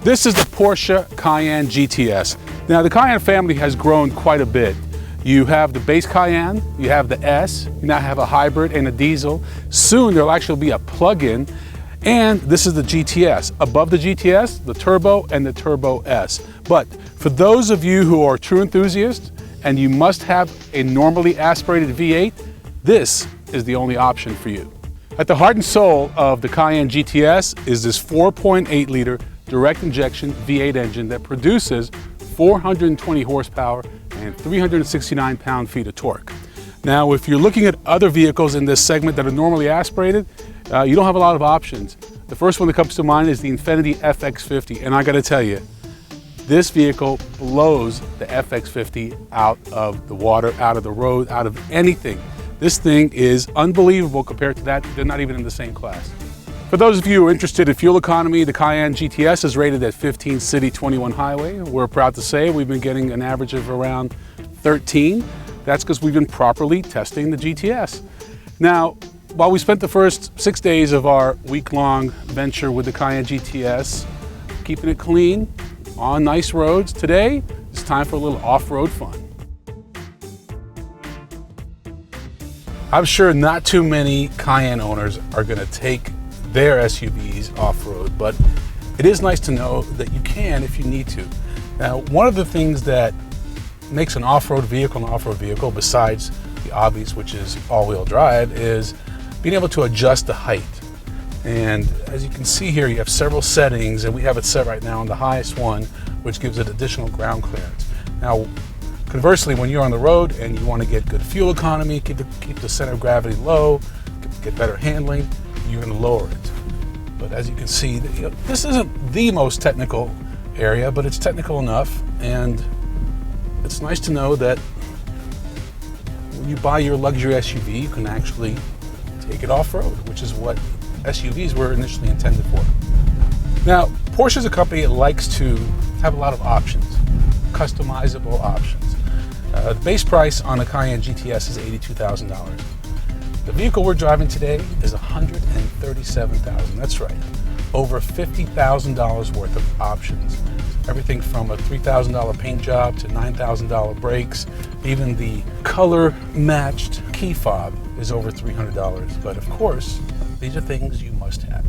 This is the Porsche Cayenne GTS. Now the Cayenne family has grown quite a bit. You have the base Cayenne, you have the S, you now have a hybrid and a diesel. Soon there'll actually be a plug-in, and this is the GTS. Above the GTS, the Turbo and the Turbo S. But for those of you who are true enthusiasts and you must have a normally aspirated V8, this is the only option for you. At the heart and soul of the Cayenne GTS is this 4.8 liter direct injection V8 engine that produces 420 horsepower and 369 pound-feet of torque. Now, if you're looking at other vehicles in this segment that are normally aspirated, you don't have a lot of options. The first one that comes to mind is the Infiniti FX50, and I gotta tell you, this vehicle blows the FX50 out of the water, out of the road, out of anything. This thing is unbelievable compared to that. They're not even in the same class. For those of you who are interested in fuel economy, the Cayenne GTS is rated at 15 city, 21 highway. We're proud to say we've been getting an average of around 13. That's because we've been properly testing the GTS. Now, while we spent the first 6 days of our week-long venture with the Cayenne GTS, keeping it clean, on nice roads, today it's time for a little off-road fun. I'm sure not too many Cayenne owners are going to take their SUVs off-road, but it is nice to know that you can if you need to. Now, one of the things that makes an off-road vehicle an off-road vehicle, besides the obvious, which is all-wheel drive, is being able to adjust the height. And as you can see here, you have several settings, and we have it set right now on the highest one, which gives it additional ground clearance. Now, conversely, when you're on the road and you want to get good fuel economy, keep the center of gravity low, get better handling, you're going to lower it. But as you can see, this isn't the most technical area, but it's technical enough, and it's nice to know that when you buy your luxury SUV, you can actually take it off-road, which is what SUVs were initially intended for. Now, Porsche is a company that likes to have a lot of options, customizable options. The base price on a Cayenne GTS is $82,000. The vehicle we're driving today is $137,000. That's right, over $50,000 worth of options. Everything from a $3,000 paint job to $9,000 brakes. Even the color-matched key fob is over $300. But of course, these are things you must have.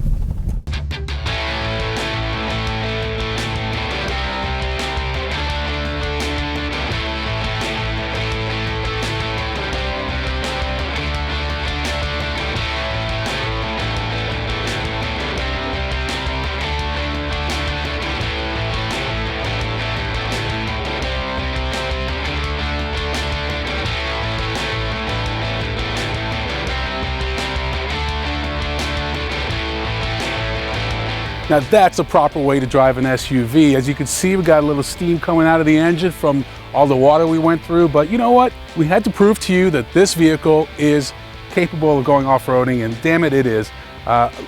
Now that's a proper way to drive an SUV. As you can see, we got a little steam coming out of the engine from all the water we went through, but you know what? We had to prove to you that this vehicle is capable of going off-roading, and damn it, it is.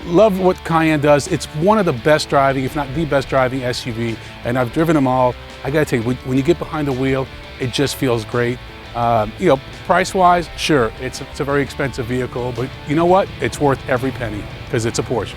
Love what Cayenne does. It's one of the best driving, if not the best driving SUV, and I've driven them all. I gotta tell you, when you get behind the wheel, it just feels great. You know, price-wise, sure, it's a very expensive vehicle, but you know what? It's worth every penny because it's a Porsche.